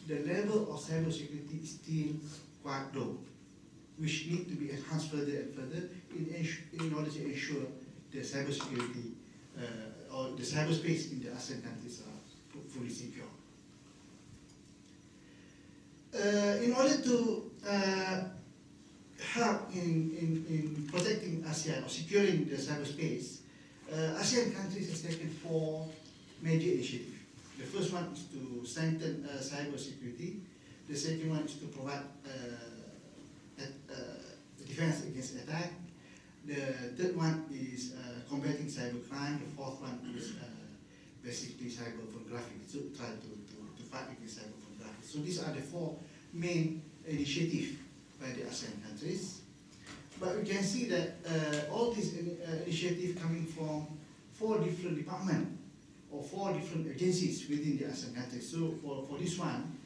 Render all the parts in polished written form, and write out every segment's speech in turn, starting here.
the level of cybersecurity is still quite low, which need to be enhanced further and further in order to ensure the cybersecurity or the cyberspace in the ASEAN countries are fully secure. In order to help in protecting ASEAN or securing the cyberspace, ASEAN countries have taken 4 major initiatives. The first one is to strengthen cybersecurity. The second one is to provide defense against attack. The third one is combating cybercrime. The fourth one is basically cyber pornography. So try to fight against cyber pornography. So these are the 4 main initiatives by the ASEAN countries. But we can see that all these initiatives coming from 4 different departments or 4 different agencies within the ASEAN countries. So for this one,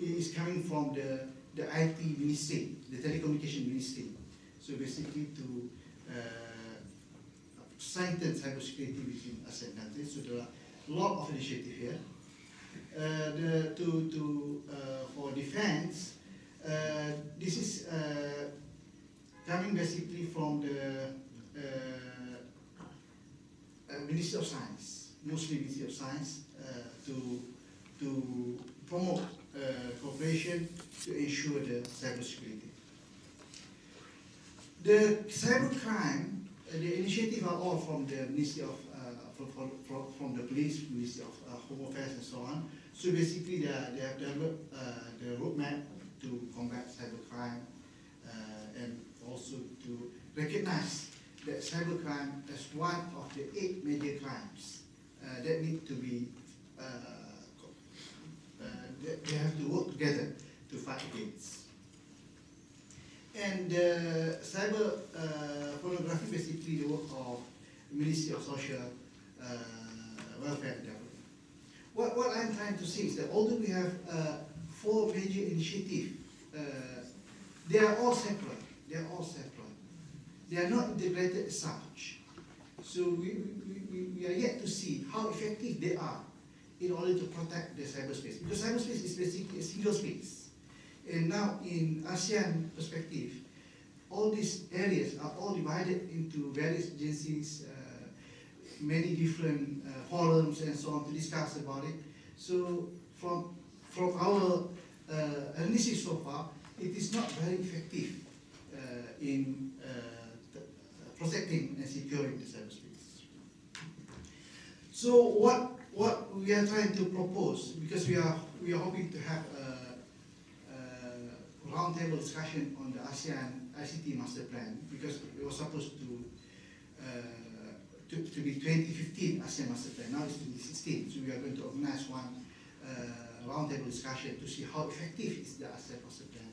it is coming from the IT ministry, the telecommunication ministry. So basically to strengthen cybersecurity within ASEAN countries. So there are a lot of initiatives here. For defense, this is coming basically from the Ministry of Science, mostly Ministry of Science, to promote cooperation to ensure the cybersecurity. The cybercrime, the initiatives are all from the Ministry of from the police, Ministry of Home Affairs, and so on. So basically, they have developed the roadmap to combat cybercrime and also to recognize that cybercrime as one of the 8 major crimes that need to be they have to work together to fight against. And cyber pornography, basically the work of Ministry of Social Welfare and Development. What I'm trying to say is that although we have 4 major initiatives, they are all separate. They are all separate. They are not integrated as such. So we are yet to see how effective they are in order to protect the cyberspace. Because cyberspace is basically a single space. And now in ASEAN perspective, all these areas are all divided into various agencies, many different forums and so on to discuss about it. So from our analysis so far, it is not very effective in protecting and securing the cyberspace. So what we are trying to propose, because we are hoping to have a roundtable discussion on the ASEAN ICT Master Plan, because it was supposed to be 2015 ASEAN Master Plan. Now it's 2016, so we are going to organize one roundtable discussion to see how effective is the ASEAN Master Plan.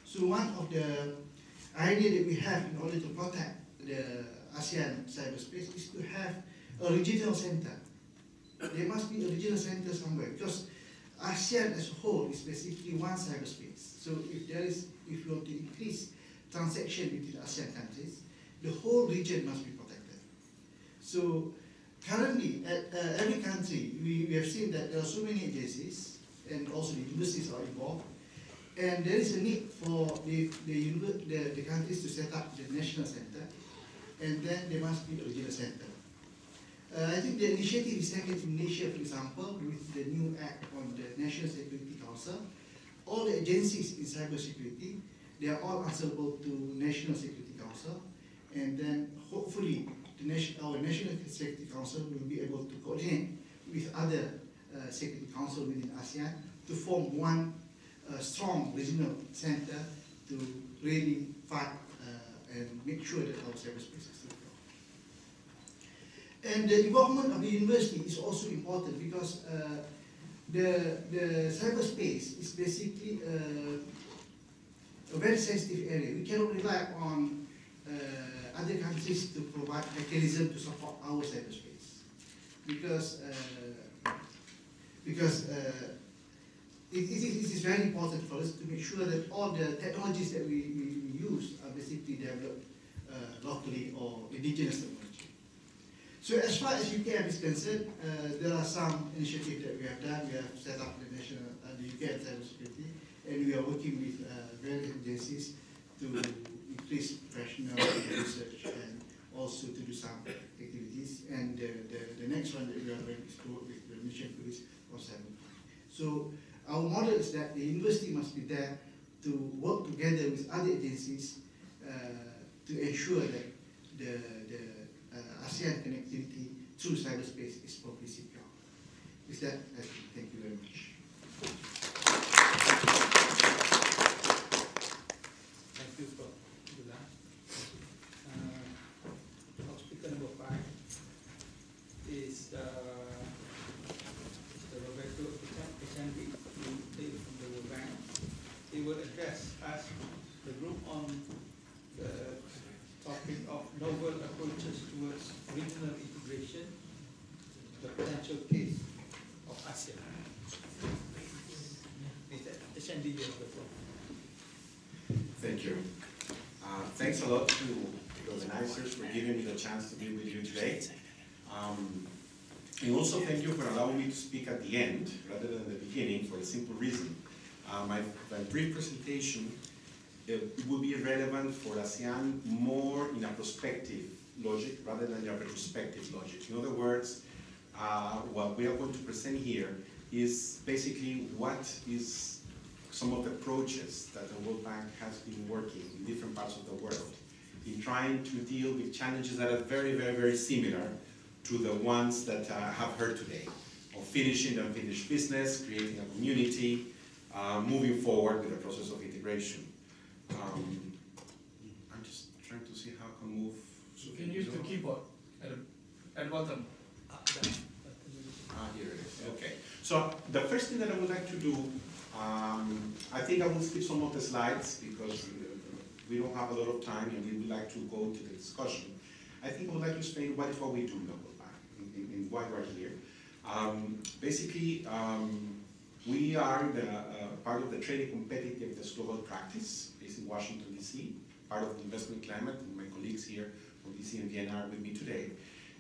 So one of the ideas that we have in order to protect the ASEAN cyberspace is to have a regional center. There must be a regional center somewhere, because ASEAN as a whole is basically one cyberspace. So if you want to increase transaction between ASEAN countries, the whole region must be protected. So currently, at every country, we have seen that there are so many agencies, and also the universities are involved, and there is a need for the countries to set up the national center, and then there must be a regional center. I think the initiative is taken in Indonesia, for example, with the new act on the National Security Council. All the agencies in cybersecurity, they are all answerable to National Security Council, and then hopefully our National Security Council will be able to coordinate with other Security Council within ASEAN to form one strong regional center to really fight and make sure that our cyberspace is secure. And the involvement of the university is also important, because the cyberspace is basically a very sensitive area. We cannot rely on other countries to provide mechanism to support our cyberspace, because it is very important for us to make sure that all the technologies that we use are basically developed locally or indigenous technology. So as far as UKM is concerned, there are some initiatives that we have done. We have set up the UKM Cybersecurity are working with various agencies to increase professional research and also to do some activities. And the next one that we are going to work with the mission police for 7. So our model is that the university must be there to work together with other agencies to ensure that the ASEAN connectivity through cyberspace is properly secure. With that, thank you very much. Thank you, Prof. Abdullah. Speaker number 5 is Mr. Roberto Echandi from the World Bank. He will address us, the group, on the topic of novel approaches towards regional integration, the potential case of ASEAN. Mr. Echandi, you have the floor. Thank you. Thanks a lot to the organizers for giving me the chance to be with you today. And also thank you for allowing me to speak at the end rather than the beginning, for a simple reason. My brief presentation it will be relevant for ASEAN more in a prospective logic rather than a retrospective logic. In other words, what we are going to present here is basically what is some of the approaches that the World Bank has been working in different parts of the world in trying to deal with challenges that are very, very, very similar to the ones that I have heard today, of finishing the unfinished business, creating a community, moving forward with the process of integration. I'm just trying to see how I can move. So you can use the keyboard at the bottom. Here it is. Okay. So the first thing that I would like to do, I think I will skip some of the slides because we don't have a lot of time and we would like to go into the discussion. I think I would like to explain what is what we do in the World Bank and why we're here. Basically, we are part of the Trade and Competitiveness Global Practice based in Washington, D.C., part of the investment climate, and my colleagues here from D.C. and Vienna are with me today.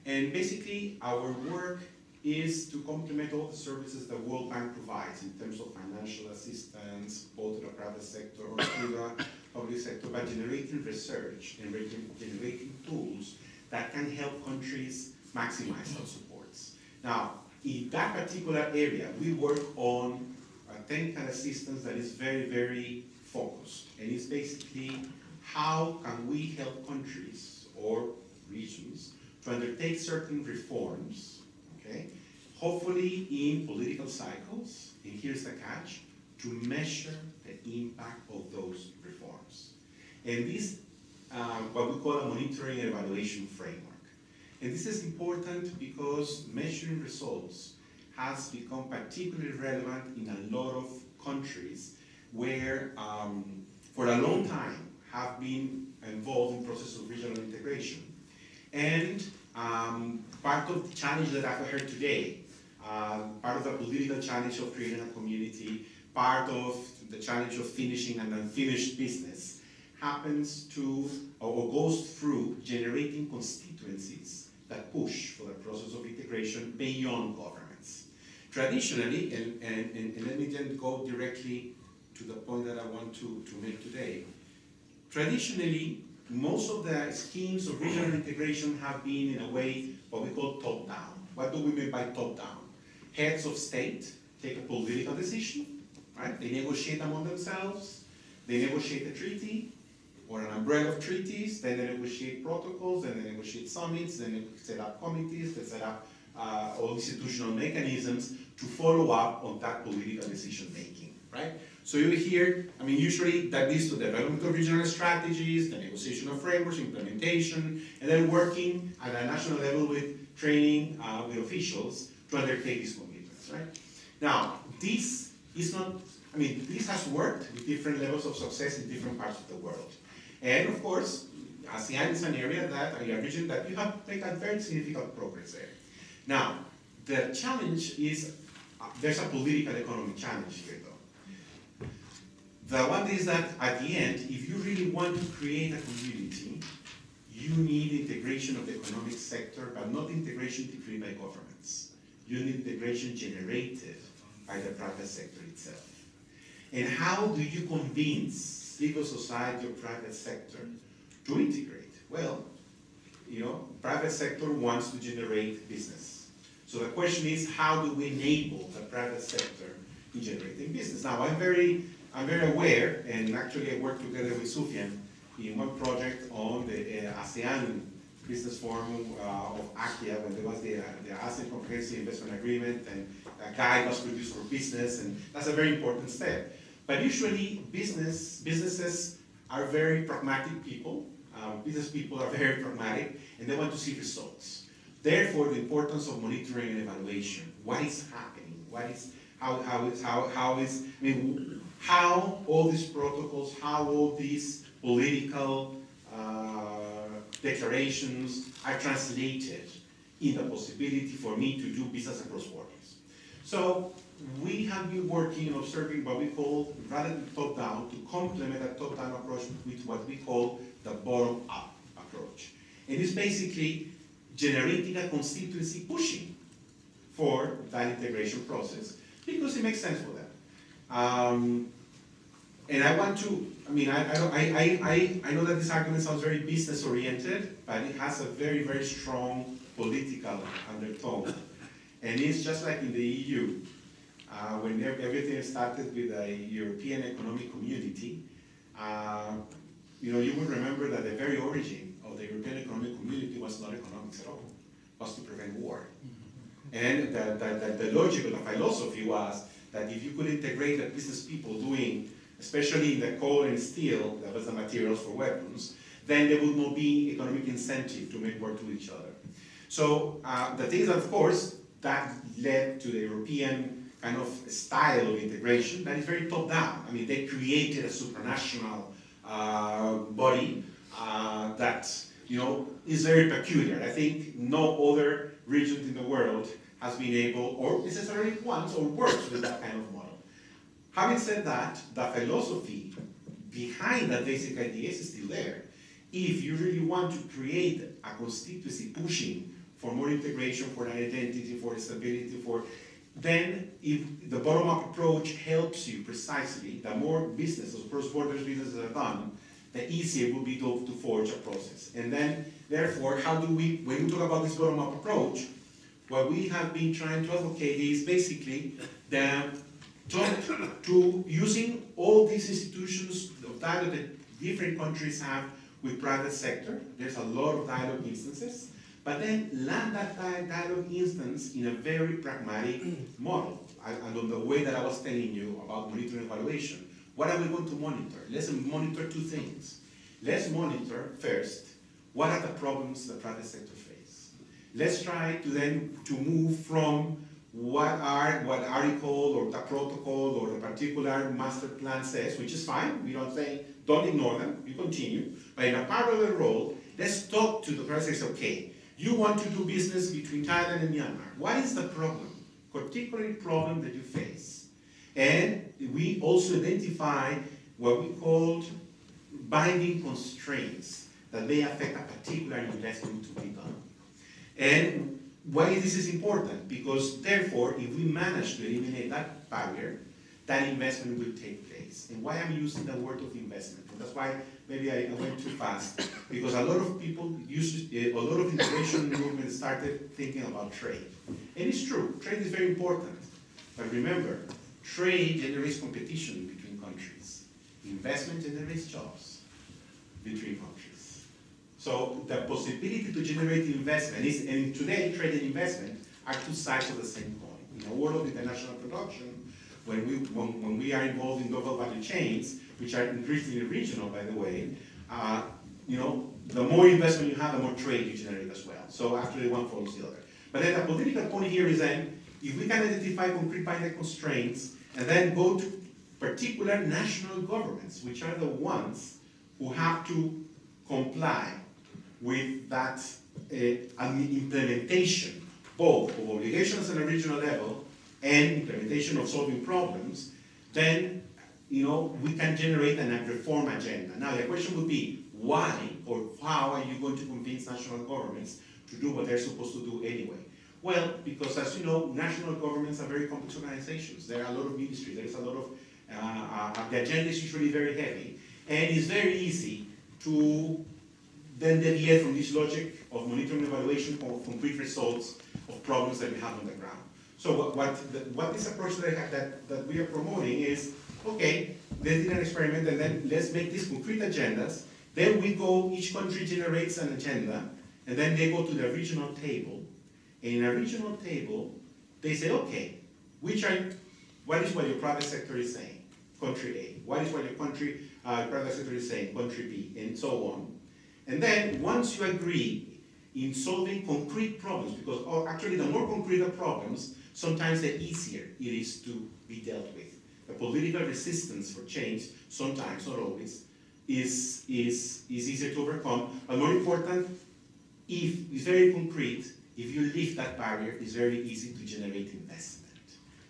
And basically, our work is to complement all the services the World Bank provides in terms of financial assistance, both to the private sector or to the public sector, by generating research and generating tools that can help countries maximize those supports. Now, in that particular area, we work on a technical assistance that is very, very focused. And it's basically how can we help countries or regions to undertake certain reforms, okay? Hopefully in political cycles, and here's the catch, to measure the impact of those reforms. And this, what we call a monitoring and evaluation framework. And this is important because measuring results has become particularly relevant in a lot of countries where, for a long time, have been involved in process of regional integration. And part of the challenge that I've heard today, part of the political challenge of creating a community, part of the challenge of finishing an unfinished business, happens to, or goes through generating constituencies that push for the process of integration beyond governments. Traditionally, and let me then go directly to the point that I want to make today. Traditionally, most of the schemes of regional integration have been in a way what we call top-down. What do we mean by top-down? Heads of state take a political decision, right? They negotiate among themselves, they negotiate a treaty or an umbrella of treaties, then they negotiate protocols, then they negotiate summits, then they set up committees, they set up all institutional mechanisms to follow up on that political decision making, right? So you hear, I mean, usually that leads to the development of regional strategies, the negotiation of frameworks, implementation, and then working at a national level with training with officials to undertake these commitments, right? Now, this is not, I mean, this has worked with different levels of success in different parts of the world. And of course, ASEAN is an area that, a region that you have made a very significant progress there. Now, the challenge is, there's a political economic challenge here though. The one is that at the end, if you really want to create a community, you need integration of the economic sector, but not integration decreed by governments. You need integration generated by the private sector itself. And how do you convince civil society or private sector to integrate? Well, private sector wants to generate business. So the question is, how do we enable the private sector in generating business? Now, I'm very aware, and actually I work together with Sufyan in one project on the ASEAN Business Forum of ACIA, when there was the ASEAN Comprehensive Investment Agreement, and a guide was produced for business, and that's a very important step. But usually businesses are very pragmatic people. Business people are very pragmatic, and they want to see results. Therefore, the importance of monitoring and evaluation. What is happening? How all these protocols, how all these political declarations are translated in the possibility for me to do business across borders. So we have been working and observing what we call, rather than top-down, to complement that top-down approach with what we call the bottom-up approach. And it's basically generating a constituency pushing for that integration process, because it makes sense for them. And I want to, I know that this argument sounds very business-oriented, but it has a very, very strong political undertone. And it's just like in the EU, when everything started with the European Economic Community, you will remember that the very origin of the European Economic Community was not economics at all, it was to prevent war. And the logic of the philosophy was that if you could integrate the business people doing, especially in the coal and steel, that was the materials for weapons, then there would not be economic incentive to make war to each other. So the thing is, of course, that led to the European kind of style of integration that is very top-down. They created a supranational body that is very peculiar. I think no other region in the world has been able, or necessarily wants or works with that kind of model. Having said that, the philosophy behind that basic ideas is still there. If you really want to create a constituency pushing for more integration, for an identity, for stability, then if the bottom-up approach helps you precisely, the more businesses, cross-border businesses are done, the easier it will be to forge a process. And then, therefore, when we talk about this bottom-up approach, what we have been trying to advocate is basically to using all these institutions of dialogue that different countries have with private sector. There's a lot of dialogue instances, but then land that dialogue instance in a very pragmatic model. And on the way that I was telling you about monitoring and evaluation, what are we going to monitor? Let's monitor two things. Let's monitor first, what are the problems the private sector face? Let's try to then move from what article or the protocol or the particular master plan says, which is fine. We don't say, don't ignore them, you continue. But in a parallel role, let's talk to the person and say, okay, you want to do business between Thailand and Myanmar. What is the problem, particular problem that you face? And we also identify what we call binding constraints that may affect a particular investment to be done. And why this is important? Because therefore, if we manage to eliminate that barrier, that investment will take place. And why I'm using the word of investment? And that's why maybe I went too fast. Because a lot of people a lot of integration movements started thinking about trade. And it's true, trade is very important. But remember, trade generates competition between countries. Investment generates jobs between countries. So the possibility to generate investment is, and today trade and investment are two sides of the same coin. In a world of international production, when we are involved in global value chains, which are increasingly regional, by the way, the more investment you have, the more trade you generate as well. So actually one follows the other. But then the political point here is then, if we can identify concrete binding constraints, and then go to particular national governments, which are the ones who have to comply with that implementation, both of obligations at a regional level and implementation of solving problems, then we can generate a reform agenda. Now the question would be, why or how are you going to convince national governments to do what they're supposed to do anyway? Well, because as you know, national governments are very complex organizations. There are a lot of ministries, there's a lot of the agenda is usually very heavy, and it's very easy to then deviate from this logic of monitoring and evaluation of concrete results of problems that we have on the ground. So what this approach that we are promoting is, okay, let's do an experiment and then let's make these concrete agendas. Then we go, each country generates an agenda, and then they go to the regional table. And in a regional table, they say, okay, what is what your private sector is saying? Country A. What is what your private sector is saying? Country B, and so on. And then once you agree in solving concrete problems, because actually the more concrete the problems, sometimes the easier it is to be dealt with. The political resistance for change, sometimes, not always, is easier to overcome. But more important, if it's very concrete, if you lift that barrier, it's very easy to generate investment.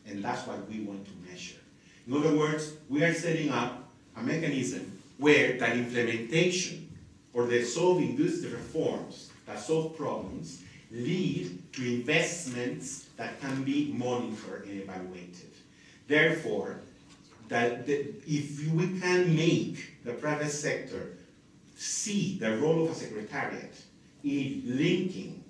And that's what we want to measure. In other words, we are setting up a mechanism where that implementation or the solving these reforms that solve problems lead to investments that can be monitored and evaluated. Therefore, if we can make the private sector see the role of a secretariat in linking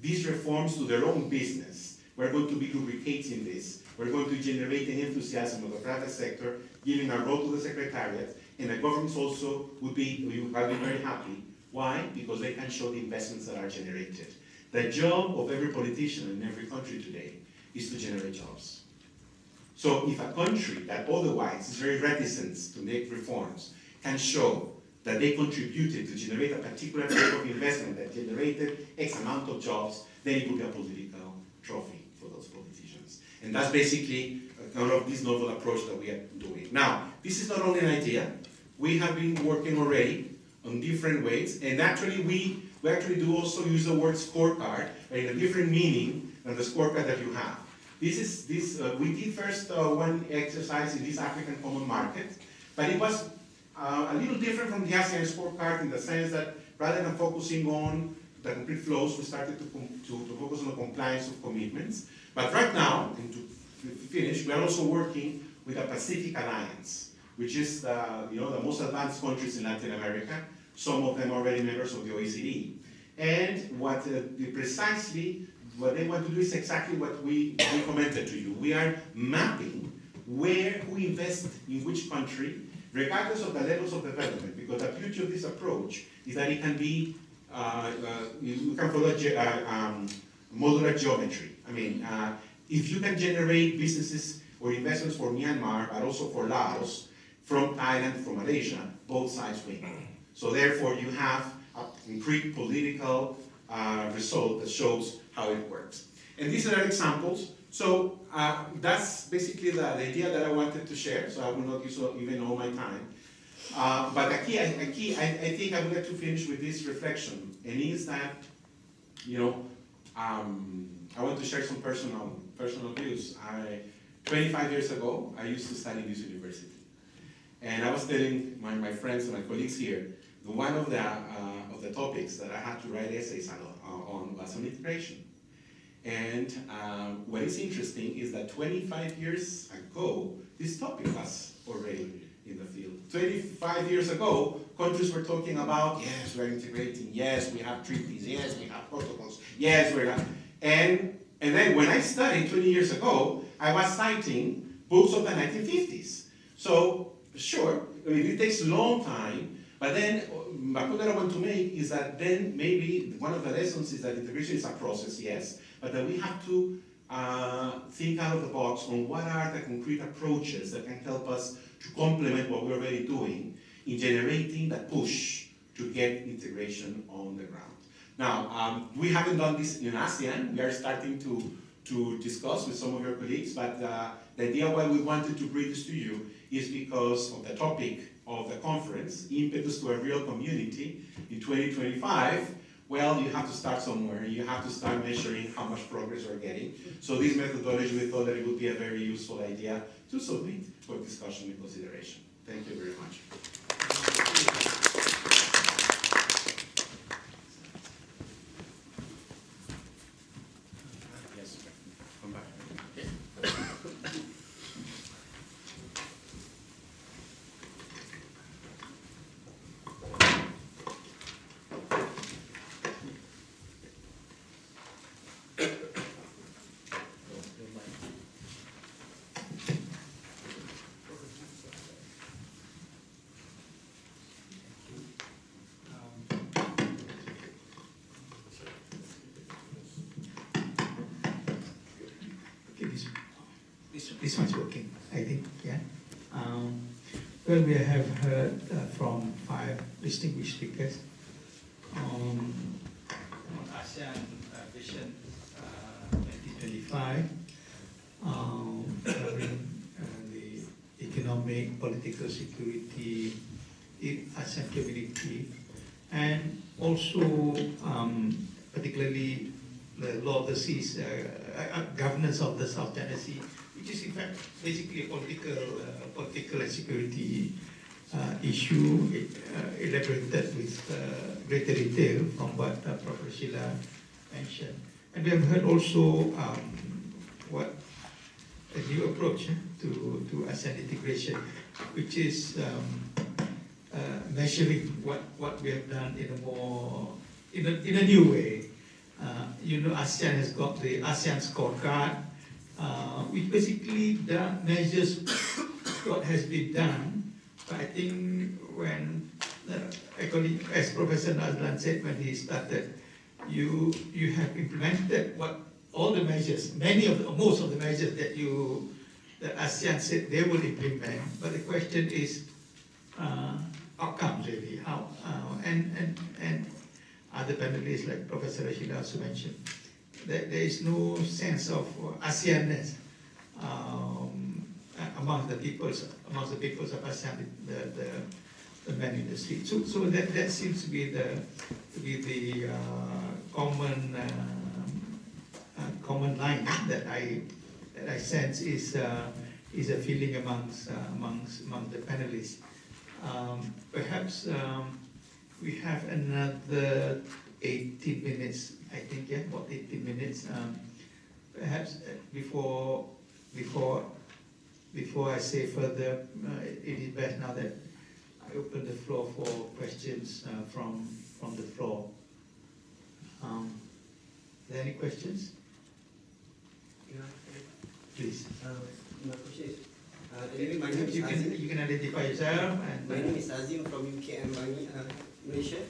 these reforms to their own business, we're going to be lubricating this. We're going to generate an enthusiasm of the private sector, giving a role to the secretariat, and the governments also will be very happy. Why? Because they can show the investments that are generated. The job of every politician in every country today is to generate jobs. So if a country that otherwise is very reticent to make reforms can show that they contributed to generate a particular type of investment that generated X amount of jobs, then it will be a political trophy for those politicians. And that's basically kind of this novel approach that we are doing. Now, this is not only an idea. We have been working already on different ways, and actually we actually do also use the word scorecard in a different meaning than the scorecard that you have. We did first one exercise in this African common market, but it was a little different from the ASEAN scorecard in the sense that rather than focusing on the complete flows, we started to focus on the compliance of commitments. But right now, and to finish, we are also working with a Pacific Alliance, which is the most advanced countries in Latin America. Some of them are already members of the OECD. And precisely what they want to do is exactly what we commented to you. We are mapping who invests in which country, regardless of the levels of development, because the beauty of this approach is that it can be, you can follow modular geometry. I mean, if you can generate businesses or investments for Myanmar, but also for Laos, from Thailand, from Malaysia, both sides win. So therefore, you have a concrete political result that shows how it works. And these are examples. So that's basically the idea that I wanted to share. So I will not use even all my time. But the key, I think I would like to finish with this reflection, and is that, I want to share some personal views. 25 years ago, I used to study in this university. And I was telling my friends and my colleagues here, that one of the topics that I had to write essays on was on integration. And what is interesting is that 25 years ago, this topic was already in the field. 25 years ago, countries were talking about, yes, we're integrating, yes, we have treaties, yes, we have protocols, yes, we're not. And then when I studied 20 years ago, I was citing books of the 1950s. So, sure, I mean, it takes a long time, but then the point that I want to make is that then maybe one of the lessons is that integration is a process, yes, but that we have to think out of the box on what are the concrete approaches that can help us to complement what we're already doing in generating that push to get integration on the ground. Now, we haven't done this in ASEAN. We are starting to discuss with some of your colleagues, but the idea why we wanted to bring this to you is because of the topic of the conference, Impetus to a Real Community in 2025. Well, you have to start somewhere. You have to start measuring how much progress we're getting. So this methodology, we thought that it would be a very useful idea to submit for discussion and consideration. Thank you very much. Yes, come back. This one's working, I think, yeah. Well, we have heard from 5 distinguished speakers on ASEAN Vision 2025, covering the economic, political security in ASEAN community, and also particularly the law of the seas, governance of the South China Sea, which is in fact basically a political and security issue, elaborated with greater detail from what Professor Sheila mentioned. And we have heard also what a new approach to ASEAN integration, which is measuring what we have done in a more in a new way. You know, ASEAN has got the ASEAN scorecard, which basically measures what has been done. But I think when, according as Professor Nazlan said when he started, you have implemented all the measures, most of the measures that ASEAN said they will implement. But the question is outcomes really. How and other panelists like Professor Rashida also mentioned that there is no sense of ASEAN-ness among the peoples of ASEAN, the men in the street. So that seems to be the common line that I sense is a feeling among the panelists. Perhaps we have another 18 minutes, I think, yeah, about 18 minutes. Perhaps before I say further, it is best now that I open the floor for questions from the floor. Are there any questions? Yeah. Please. My question is, anyway, my name is Azim. You can identify yourself. And my name is Azim from UKM, Malaysia.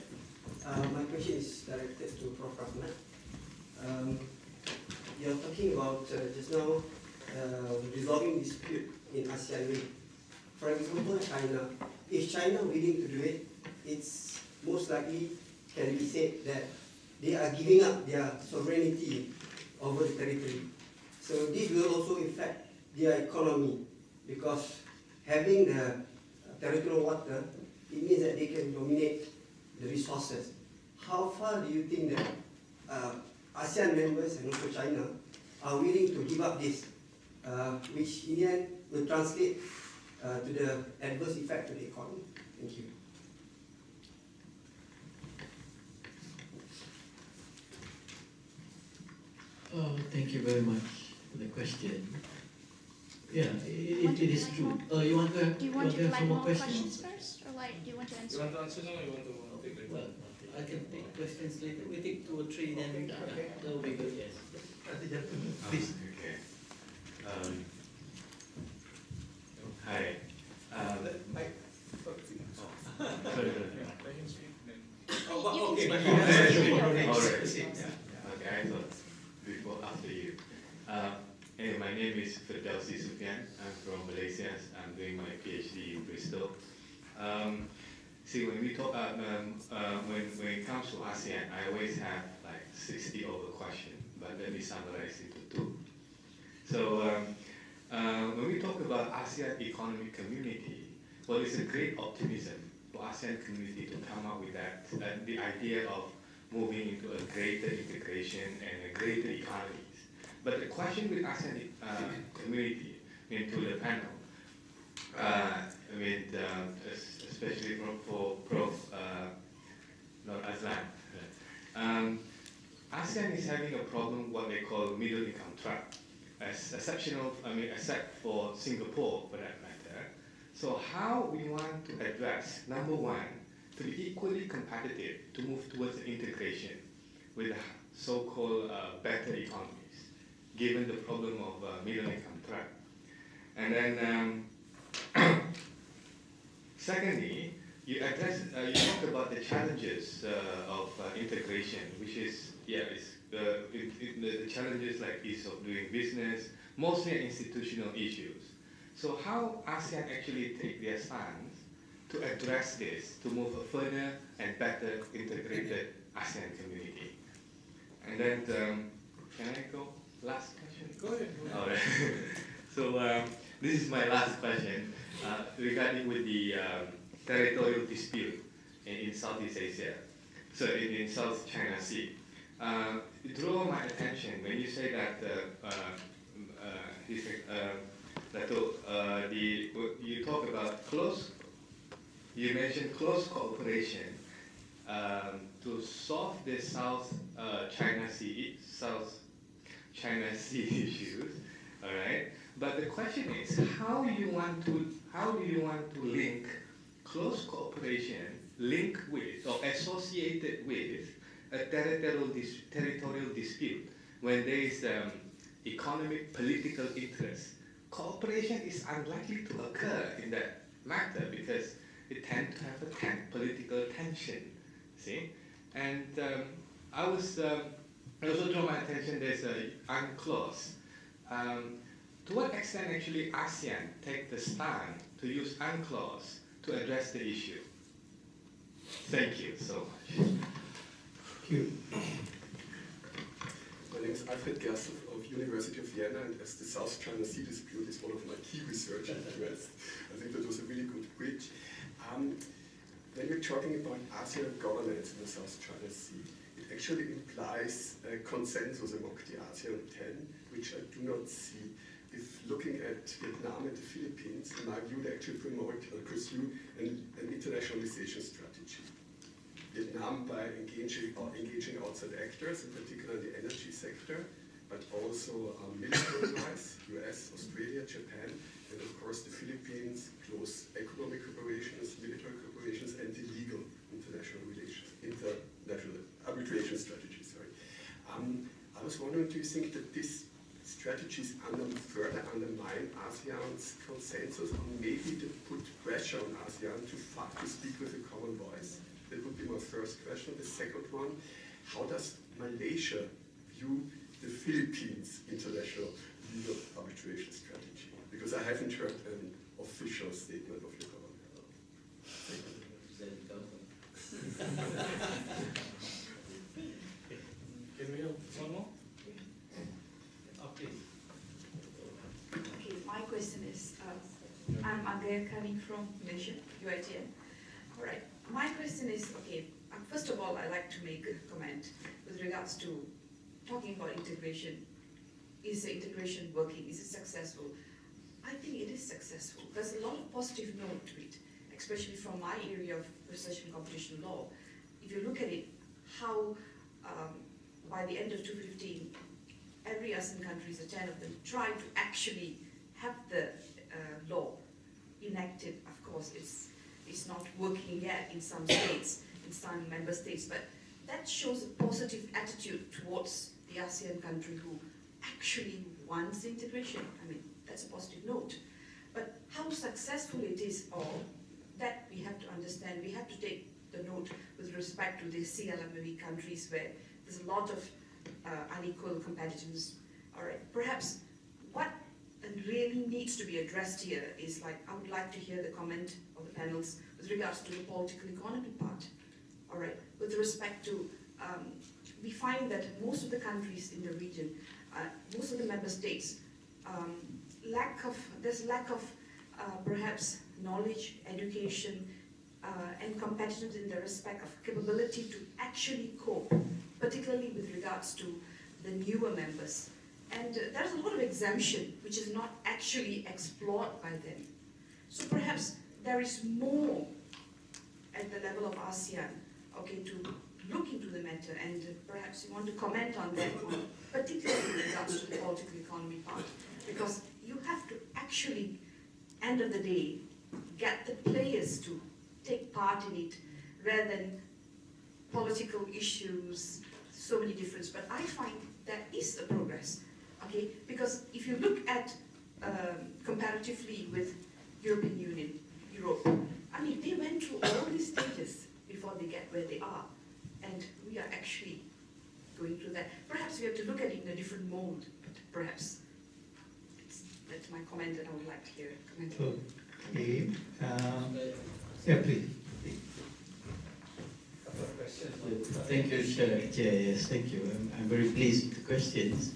My question is directed to Prof. Rahmat. You're talking about just now resolving dispute in ASEAN way. For example, China. If China willing to do it, it's most likely can be said that they are giving up their sovereignty over the territory. So this will also affect their economy, because having the territorial water, it means that they can dominate the resources. How far do you think that ASEAN members and also China are willing to give up this, which in the end will translate to the adverse effect to the economy? Thank you. Thank you very much for the question. Yeah, it is true. You want to have, do you want to some more questions first, or do you want to answer? You want to answer now, or you want to take later? Well, I can take questions later. We take 2 or 3, then Okay. that will be good. Yes. Please. Okay. Hi. Sorry. Okay, but Alright. Okay, I thought before after you. Anyway, my name is Firdausi Sufyan. I'm from Malaysia. I'm doing my PhD in Bristol. See, when we talk, when it comes to ASEAN, I always have like 60 over question, but let me summarize it to 2. So when we talk about ASEAN economic community, well, it's a great optimism for ASEAN community to come up with that, the idea of moving into a greater integration and a greater economies. But the question with ASEAN community, to the panel, especially for Prof. Azlan, ASEAN is having a problem what they call middle income trap, except for Singapore for that matter. So how we want to address, number 1, to be equally competitive, to move towards integration with the so-called better economies, given the problem of middle income trap. And then secondly, you talk about the challenges of integration, which is, the challenges like ease of doing business, mostly institutional issues. So how ASEAN actually take their stance to address this, to move a further and better integrated ASEAN community? And then, can I go last question? Go ahead. All right. So this is my last question regarding with the territorial dispute in Southeast Asia, so in South China Sea. It drew my attention when you say that you talk about you mentioned close cooperation to solve the South China Sea issues. All right. But the question is, how do you want to link close cooperation, link with or associated with a territorial dispute when there is economic political interest? Cooperation is unlikely to occur in that matter because it tends to have a political tension. See, and I also draw my attention. There's a UNCLOS. To what extent actually ASEAN take the stand to use UNCLOS to address the issue? Thank you so much. Thank you. My name is Alfred Gerst of University of Vienna, and as the South China Sea dispute is one of my key research interests, I think that was a really good bridge. When you're talking about ASEAN governance in the South China Sea, it actually implies a consensus among the ASEAN 10, which I do not see. If looking at Vietnam and the Philippines, in my view, they actually pursue an internationalization strategy. Vietnam by engaging outside actors, in particular in the energy sector, but also military-wise, US, Australia, Japan, and of course the Philippines, close economic cooperations, military cooperations, and the legal international arbitration strategy. Sorry. I was wondering, do you think that these strategies further undermine ASEAN's consensus, or maybe to put pressure on ASEAN to speak with a common voice? That would be my first question. The second one, how does Malaysia view the Philippines' international legal arbitration strategy? Because I haven't heard an official statement of your government. Thank you. Can we have one more? Okay, my question is, I'm Agaya coming from Malaysia, UITN. All right, my question is, okay, first of all, I'd like to make a comment with regards to talking about integration. Is the integration working? Is it successful? I think it is successful. There's a lot of positive note to it, especially from my area of research and competition law. If you look at it, how by the end of 2015, every ASEAN country, the 10 of them, tried to actually have the law enacted. Of course, it's not working yet in some states, in some member states, but that shows a positive attitude towards the ASEAN country who actually wants integration. I mean, that's a positive note. But how successful it is, all that we have to understand. We have to take the note with respect to the CLMV countries where there's a lot of unequal competitiveness. All right, perhaps what really needs to be addressed here is, like, I would like to hear the comment of the panels with regards to the political economy part. All right, with respect to, we find that most of the countries in the region, most of the member states, there's lack of perhaps knowledge, education, and competitiveness in the respect of capability to actually cope, particularly with regards to the newer members. And there's a lot of exemption which is not actually explored by them. So perhaps there is more at the level of ASEAN, okay, to look into the matter, and perhaps you want to comment on that, particularly with regards to the political economy part, because you have to actually, end of the day, get the players to take part in it, rather than political issues, so many differences. But I find there is a progress, okay? Because if you look at comparatively with European Union, Europe, I mean, they went through all these stages before they get where they are. And we are actually going through that. Perhaps we have to look at it in a different mode, perhaps. my comment, and I would like to hear a comment. Okay. Yeah, please. Couple of questions. Thank you, Chair. Yes, thank you. I'm very pleased with the questions.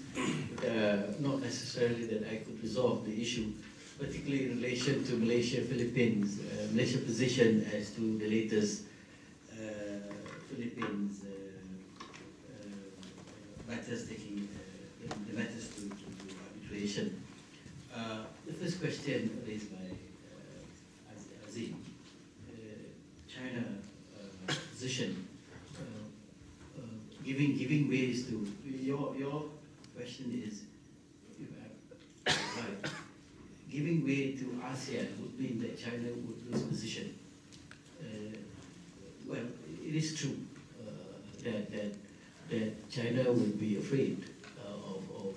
Not necessarily that I could resolve the issue, particularly in relation to Malaysia, Philippines, Malaysia position as to the latest Philippines matters taking the matters to arbitration. The first question raised by Azim, China position, giving ways to your question is right. Giving way to ASEAN would mean that China would lose position. Well, it is true that China would be afraid of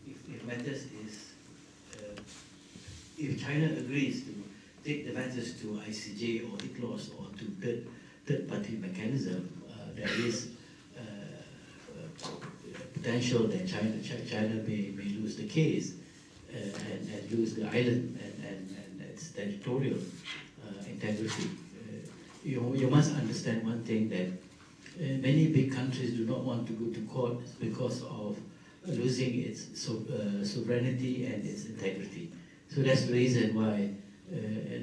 if matters is if China agrees to take the matters to ICJ or ICLOS or to third-party mechanism, there is potential that China may lose the case and lose the island and its territorial integrity. You must understand one thing, that many big countries do not want to go to court because of losing its sovereignty and its integrity. So that's the reason why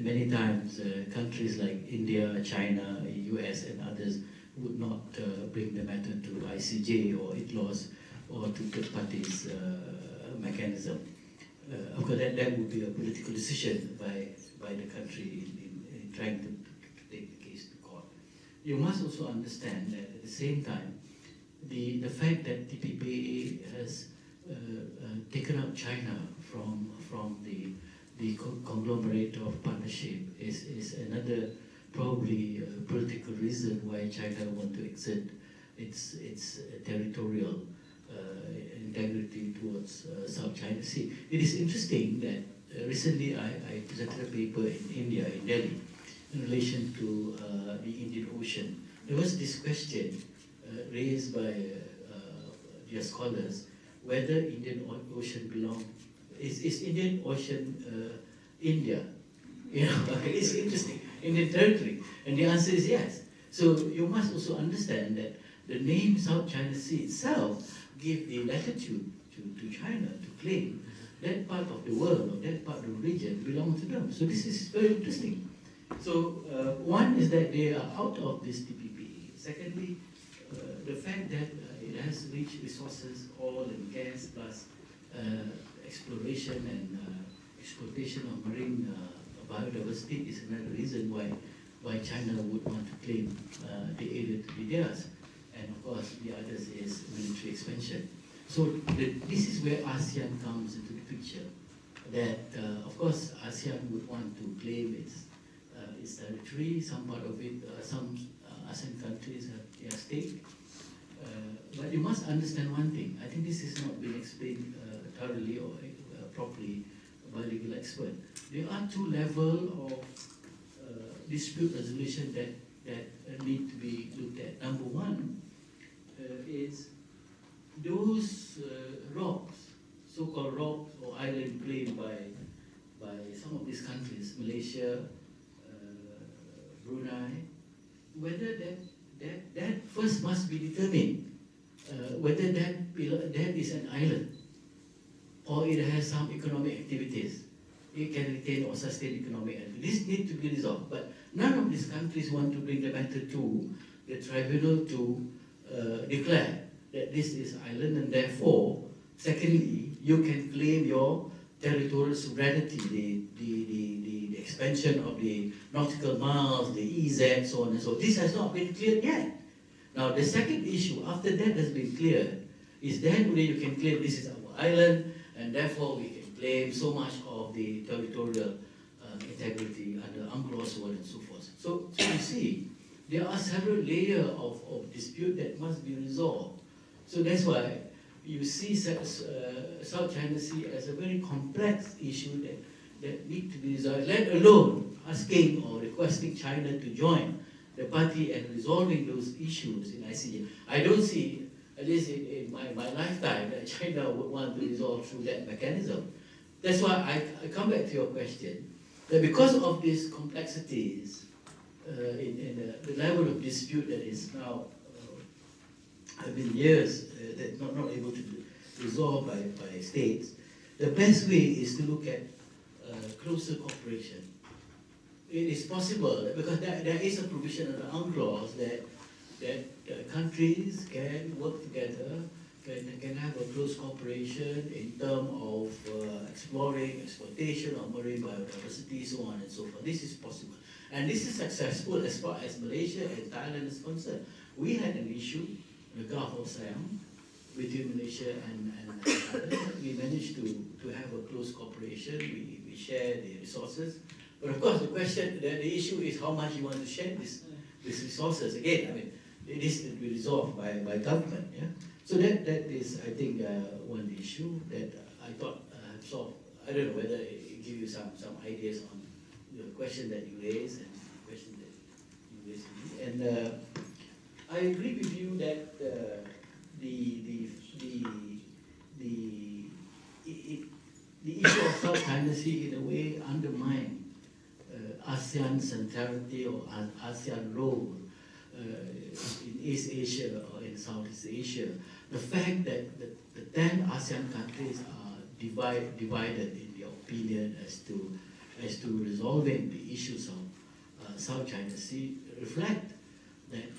many times countries like India, China, US and others would not bring the matter to ICJ or ICLOS or to third parties mechanism. Of course, that would be a political decision by the country in trying to take the case to court. You must also understand that at the same time, the fact that TPPA has taken out China from the conglomerate of partnership is another probably political reason why China want to exert its territorial integrity towards South China Sea. It is interesting that recently I presented a paper in India, in Delhi, in relation to the Indian Ocean. There was this question raised by their scholars, whether Indian Ocean is Indian Ocean India? You know, it's interesting, Indian territory. And the answer is yes. So you must also understand that the name South China Sea itself gives the latitude to China to claim that part of the world or that part of the region belongs to them. So this is very interesting. So one is that they are out of this TPP. Secondly, the fact that it has rich resources, oil and gas, plus exploration and exploitation of marine biodiversity is another reason why China would want to claim the area to be theirs. And of course, the others is military expansion. So this is where ASEAN comes into the picture. That of course ASEAN would want to claim its territory. Some part of it, some ASEAN countries have their stake. But you must understand one thing. I think this has not been explained thoroughly or properly by legal experts. There are two levels of dispute resolution that need to be looked at. Number one is those rocks, so-called rocks or island claimed by some of these countries, Malaysia, Brunei, whether that first must be determined whether that is an island or it has some economic activities. It can retain or sustain economic activities. This needs to be resolved. But none of these countries want to bring the matter to the tribunal to declare that this is island, and therefore, secondly, you can claim your territorial sovereignty, the expansion of the nautical miles, the EZ, so on and so on. This has not been cleared yet. Now, the second issue, after that has been cleared, is then only you can claim this is our island, and therefore we can claim so much of the territorial integrity under UNCLOS, so on and so forth. So you see, there are several layers of dispute that must be resolved. So that's why you see South China Sea as a very complex issue that need to be resolved, let alone asking or requesting China to join the party and resolving those issues in ICJ. I don't see, at least in my lifetime, that China would want to resolve through that mechanism. That's why I come back to your question, that because of these complexities in the level of dispute that is now have been years that not able to be resolved by states, the best way is to look at closer cooperation. It is possible because there is a provision of the UNCLOS that countries can work together, can have a close cooperation in terms of exploring, exploitation of marine biodiversity, so on and so forth. This is possible. And this is successful as far as Malaysia and Thailand is concerned. We had an issue in the Gulf of Siam between Malaysia and Thailand. We managed to have a close cooperation. We share the resources. But of course, the issue is how much you want to share these resources. Again, I mean, it is to be resolved by government. Yeah? So that is, I think, one issue that I thought solved. I don't know whether it gives you some ideas on the question that you raised and the question that you raised. And I agree with you that the issue of South China Sea in a way undermine ASEAN centrality or ASEAN role in East Asia or in Southeast Asia. The fact that the 10 ASEAN countries are divided in their opinion as to resolving the issues of South China Sea reflect that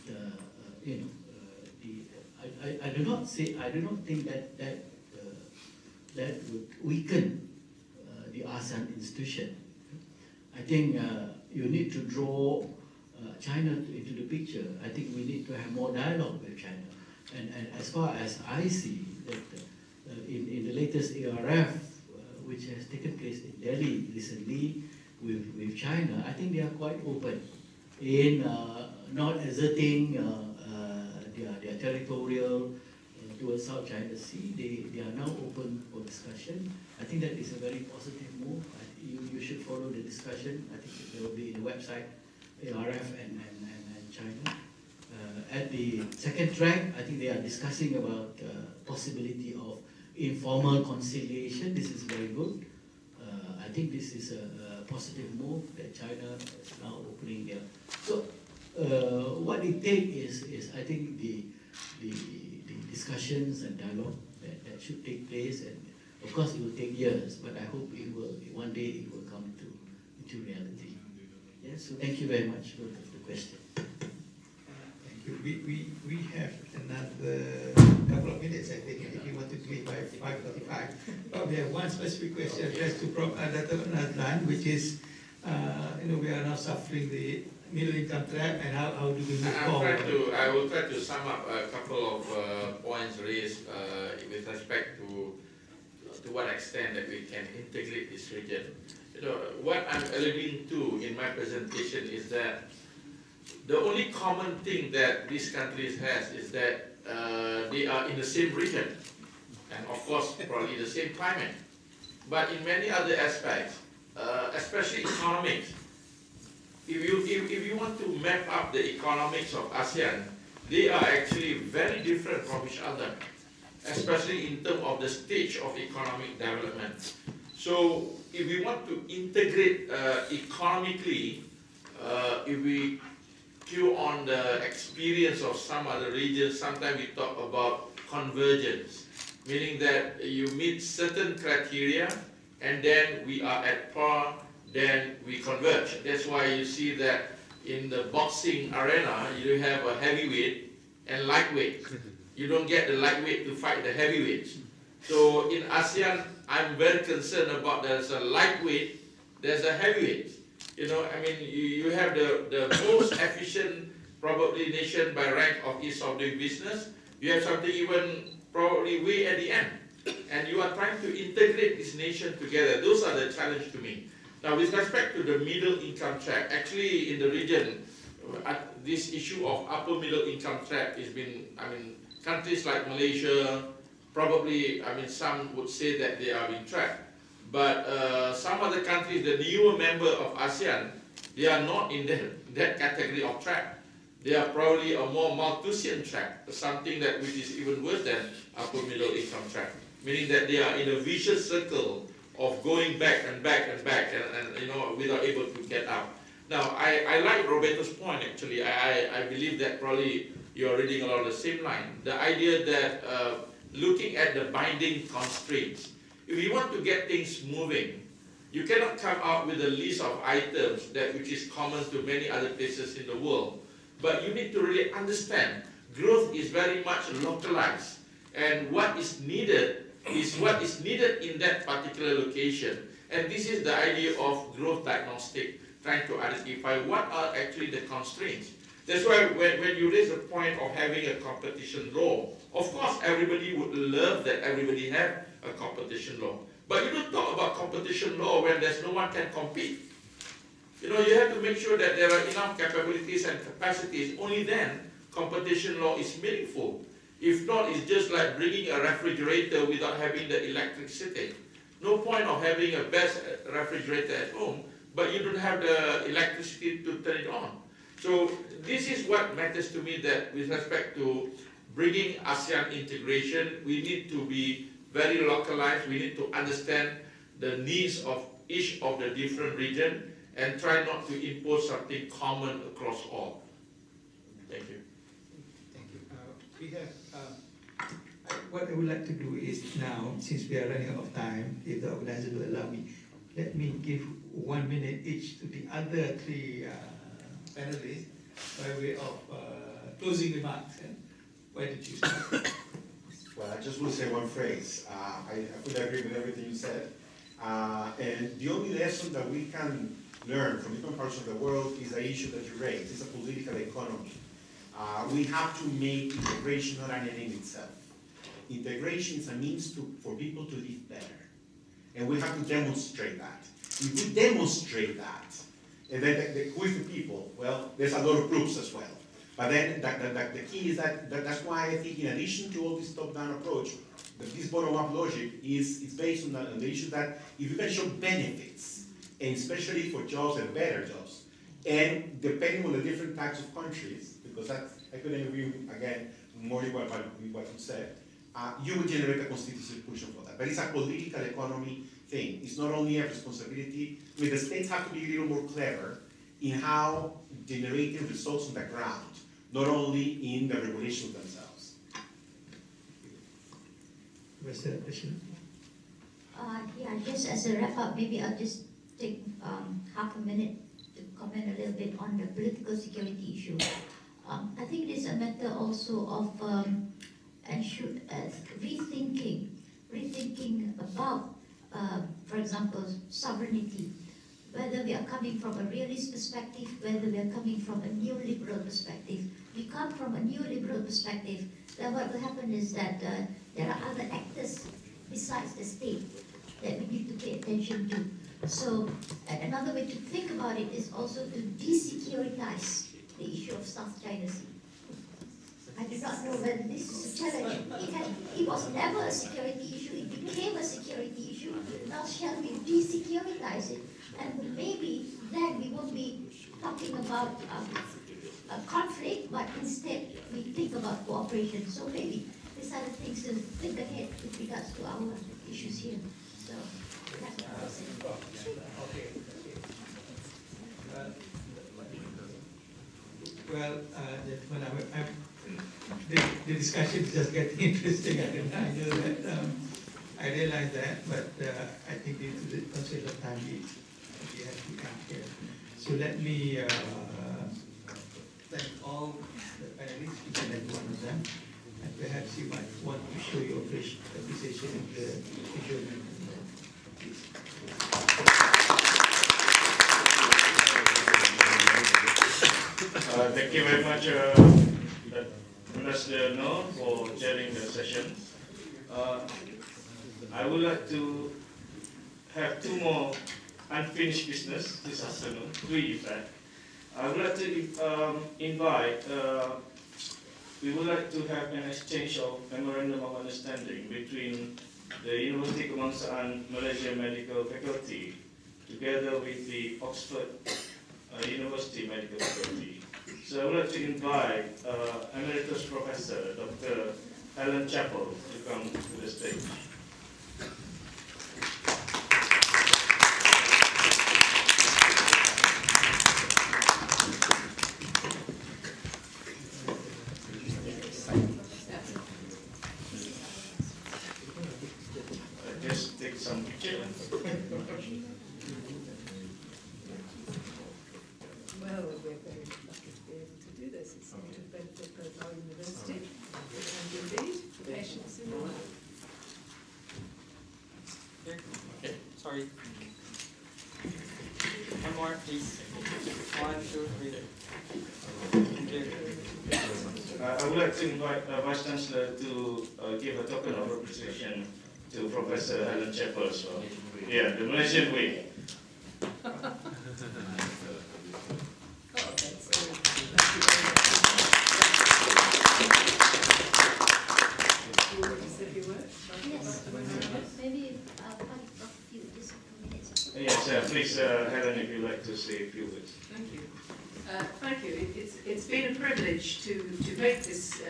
I do not think that would weaken the ASEAN institution. I think you need to draw China into the picture. I think we need to have more dialogue with China. And as far as I see, that in the latest ARF, which has taken place in Delhi recently with China, I think they are quite open in not asserting their territorial towards South China Sea. They are now open for discussion. I think that is a very positive move. You should follow the discussion. I think it will be in the website, ARF and China. At the second track, I think they are discussing about possibility of informal conciliation. This is very good. I think this is a positive move that China is now opening there. So what it takes is I think the discussions and dialogue that should take place, and of course it will take years, but I hope it will one day it will come into reality. Yes, so thank you very much for the question. Thank you. We have another couple of minutes, I think, if you want to do it by 5:45. We have one specific question addressed to Prof. Adlan, which is, we are now suffering the middle income trap, and how do we move forward? I will try to sum up a couple of points raised with respect to what extent that we can integrate this region. What I'm alluding to in my presentation is that the only common thing that these countries has is that they are in the same region, and of course probably the same climate. But in many other aspects, especially economics, if you want to map up the economics of ASEAN, they are actually very different from each other, especially in terms of the stage of economic development. So if we want to integrate economically, if we cue on the experience of some other regions, sometimes we talk about convergence, meaning that you meet certain criteria and then we are at par, then we converge. That's why you see that in the boxing arena, you have a heavyweight and lightweight. You don't get the lightweight to fight the heavyweights. So in ASEAN, I'm very concerned about there's a lightweight, there's a heavyweight. You have the most efficient probably nation by rank of ease of doing business. You have something even probably way at the end. And you are trying to integrate this nation together. Those are the challenge to me. Now with respect to the middle income trap, actually in the region, this issue of upper middle income trap has been, countries like Malaysia, probably, some would say that they are being trapped. But some other countries, the newer member of ASEAN, they are not in that category of trap. They are probably a more Malthusian trap, something which is even worse than upper middle income trap, meaning that they are in a vicious circle of going back and back and back and you know, without able to get out. Now, I like Roberto's point actually. I believe that probably you're reading along the same line. The idea that looking at the binding constraints, if you want to get things moving, you cannot come out with a list of items that which is common to many other places in the world. But you need to really understand growth is very much localized, and what is needed is what is needed in that particular location. And this is the idea of growth diagnostic, trying to identify what are actually the constraints. That's why when you raise the point of having a competition law, of course everybody would love that everybody have a competition law. But you don't talk about competition law when there's no one can compete. You know, you have to make sure that there are enough capabilities and capacities. Only then competition law is meaningful. If not, it's just like bringing a refrigerator without having the electricity. No point of having a best refrigerator at home, but you don't have the electricity to turn it on. So this is what matters to me, that with respect to bringing ASEAN integration, we need to be very localized. We need to understand the needs of each of the different regions and try not to impose something common across all. Thank you. Thank you. We have What I would like to do is now, since we are running out of time, if the organizer will allow me, let me give 1 minute each to the other three panelists by way of closing remarks. Why did you start? Well, I just will say one phrase. I fully agree with everything you said. And the only lesson that we can learn from different parts of the world is the issue that you raised. It's a political economy. We have to make integration not an end in itself. Integration is a means for people to live better. And we have to demonstrate that. If we demonstrate that, and then who is the people? Well, there's a lot of groups as well. But then the key is that's why I think in addition to all this top-down approach, this bottom-up logic is based on the issue that if you can show benefits, and especially for jobs and better jobs, and depending on the different types of countries, because I couldn't agree again more with what you said, you would generate a constitutional push for that. But it's a political economy thing. It's not only a responsibility. I mean, the states have to be a little more clever in how generating results on the ground, not only in the regulations themselves. Yeah, just as a wrap up, maybe I'll just take half a minute to comment a little bit on the political security issue. I think it is a matter also of rethinking about, for example, sovereignty, whether we are coming from a realist perspective, whether we are coming from a neoliberal perspective. If you come from a neoliberal perspective, then what will happen is that there are other actors besides the state that we need to pay attention to. So another way to think about it is also to de-securitize the issue of South China Sea. I do not know whether this is a challenge. It was never a security issue. It became a security issue. Now shall we de-securitize it? And maybe then we won't be talking about a conflict, but instead we think about cooperation. So maybe these are the things to think ahead with regards to our issues here. So that's what I was saying. Okay. Well, gentlemen, the discussion is just getting interesting. I realize that, but I think due to the constraint of time, we have to come here. So let me thank all the panelists, each and every one of them, and perhaps you might want to show your appreciation of the visual. Thank you very much, Ambassador No, for chairing the session. I would like to have two more unfinished business this afternoon, three in fact. I would like to invite, we would like to have an exchange of memorandum of understanding between the University Kebangsaan Malaysia Medical Faculty together with the Oxford University Medical Faculty. So I would like to invite Emeritus Professor Dr. Helen Chappell to come to the stage. years. It's going to benefit both our university and indeed the patients in the world. Okay, sorry. One more, please. 1, 2, 3. Thank you. I would like to invite Vice Chancellor to give a token of appreciation to Professor Helen Chappell. So, yeah, the Malaysian way. Maybe a few minutes. Yes, please, Helen, if you'd like to say a few words. Thank you. Thank you. It's been a privilege to make this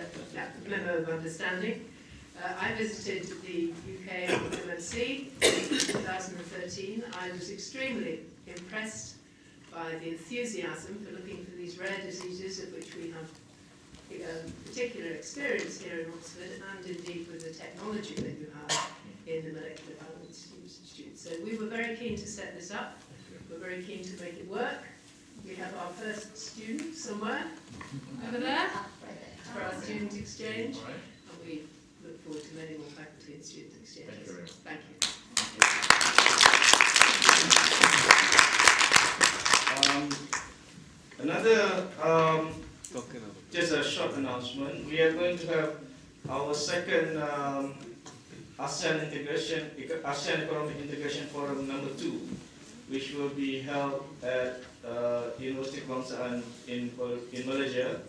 memo of understanding. I visited the UK MMC in 2013. I was extremely impressed by the enthusiasm for looking for these rare diseases of which we have particular experience here in Oxford, and indeed with the technology that you have in the Molecular Biology Institute. So we were very keen to set this up. We're very keen to make it work. We have our first student somewhere over there for our student exchange, and we look forward to many more faculty and student exchanges. Thank you. Just a short announcement. We are going to have our second ASEAN Economic Integration Forum #2, which will be held at University of Kebangsaan in Malaysia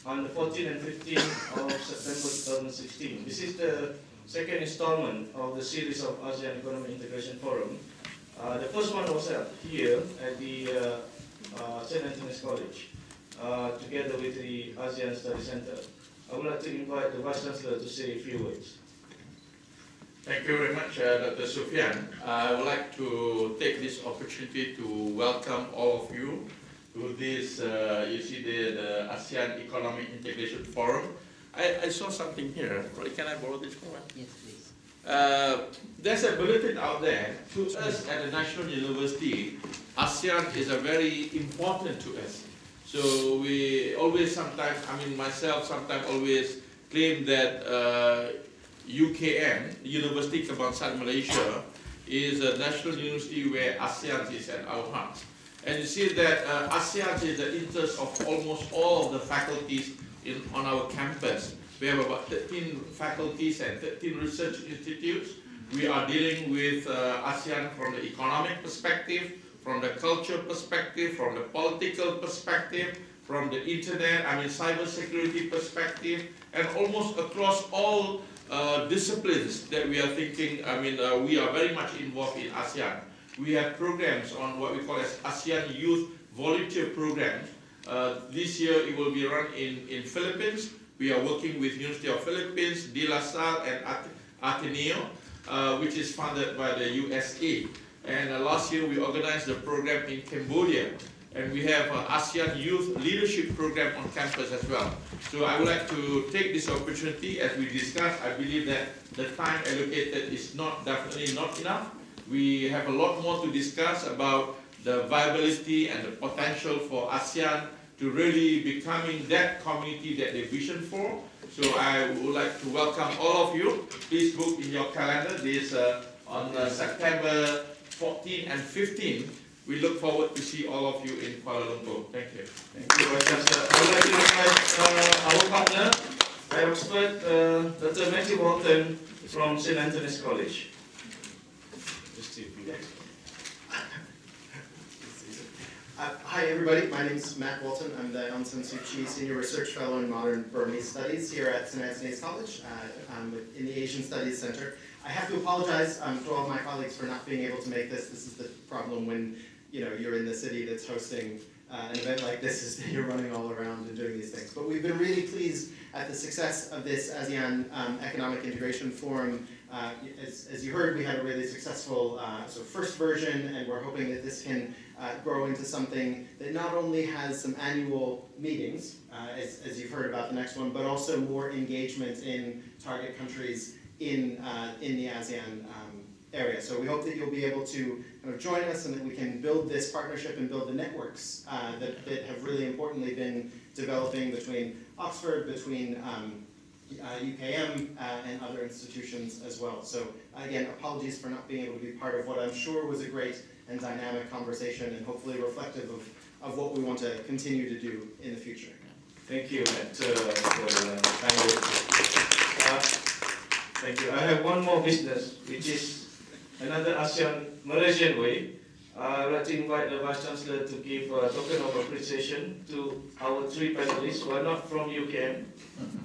on the 14th and 15th of September 2016. This is the second installment of the series of ASEAN Economic Integration Forum. The first one was held here at the St. Anthony's College, together with the ASEAN Study Center. I would like to invite the Vice Chancellor to say a few words. Thank you very much, Dr. Sufyan. I would like to take this opportunity to welcome all of you to this, you see the ASEAN Economic Integration Forum. I saw something here. Can I borrow this one? Yes, please. There's a bulletin out there. To us at the National University, ASEAN is a very important to us. So we always sometimes, myself sometimes always claim that UKM, University Kebangsaan Malaysia, is a national university where ASEAN is at our hearts. And you see that ASEAN is the interest of almost all of the faculties on our campus. We have about 13 faculties and 13 research institutes. We are dealing with ASEAN from the economic perspective, from the culture perspective, from the political perspective, from the internet, cyber security perspective, and almost across all disciplines that we are thinking, we are very much involved in ASEAN. We have programs on what we call as ASEAN Youth Volunteer Programs. This year it will be run in Philippines. We are working with University of Philippines, De La Salle, and Ateneo, which is funded by the USA. And last year we organized a program in Cambodia. And we have an ASEAN Youth Leadership Program on campus as well. So I would like to take this opportunity as we discuss. I believe that the time allocated is definitely not enough. We have a lot more to discuss about the viability and the potential for ASEAN to really becoming that community that they vision for. So I would like to welcome all of you. Please book in your calendar this on September 14 and 15. We look forward to see all of you in Kuala Lumpur. Thank you. Thank you, Vice Chancellor. I would like to invite our partner at Oxford, Dr. Matthew Walton from St. Anthony's College. Hi everybody, my name is Matt Walton. I'm the Aung San Suu Kyi Senior Research Fellow in Modern Burmese Studies here at St. Anthony's College in the Asian Studies Center. I have to apologize to all my colleagues for not being able to make this. This is the problem when you're in the city that's hosting an event like this, is that you're running all around and doing these things. But we've been really pleased at the success of this ASEAN Economic Integration Forum. As you heard, we had a really successful first version, and we're hoping that this can grow into something that not only has some annual meetings, as you've heard about the next one, but also more engagement in target countries in the ASEAN area. So we hope that you'll be able to kind of join us and that we can build this partnership and build the networks that have really importantly been developing between Oxford, between UKM and other institutions as well. So again, apologies for not being able to be part of what I'm sure was a great and dynamic conversation and hopefully reflective of what we want to continue to do in the future. Thank you, Matt, for the kind words. Thank you. I have one more business, which is another ASEAN Malaysian way. I would like to invite the Vice Chancellor to give a token of appreciation to our 3 panelists who are not from UKM.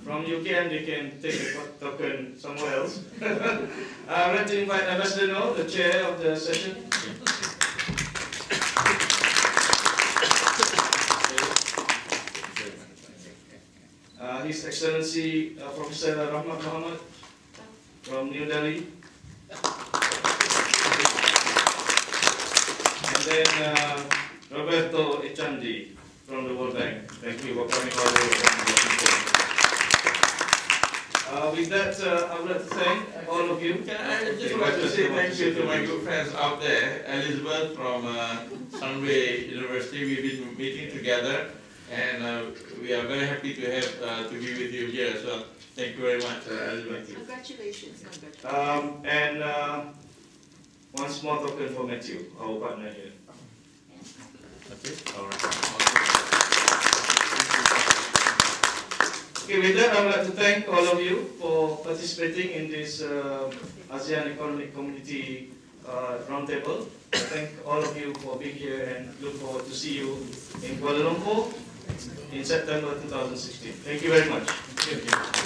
From UKM, they can take a token somewhere else. I would like to invite Ambassador No, the chair of the session. His Excellency Professor Rahmat Muhammad from New Delhi. And then Roberto Echandi from the World Bank. Thank you for coming all the way from Washington. With that, I would like to thank all of you. I just want to say thank you to my good friends out there. Elizabeth from Sunway University, we've been meeting together, and we are very happy to have to be with you here as well. Thank you very much, Elizabeth. Congratulations. And one small token for Matthew, our partner here. Okay, all right. Okay, with that, I would like to thank all of you for participating in this ASEAN Economic Community Roundtable. I thank all of you for being here and look forward to see you in Kuala Lumpur in September 2016. Thank you very much. Thank you.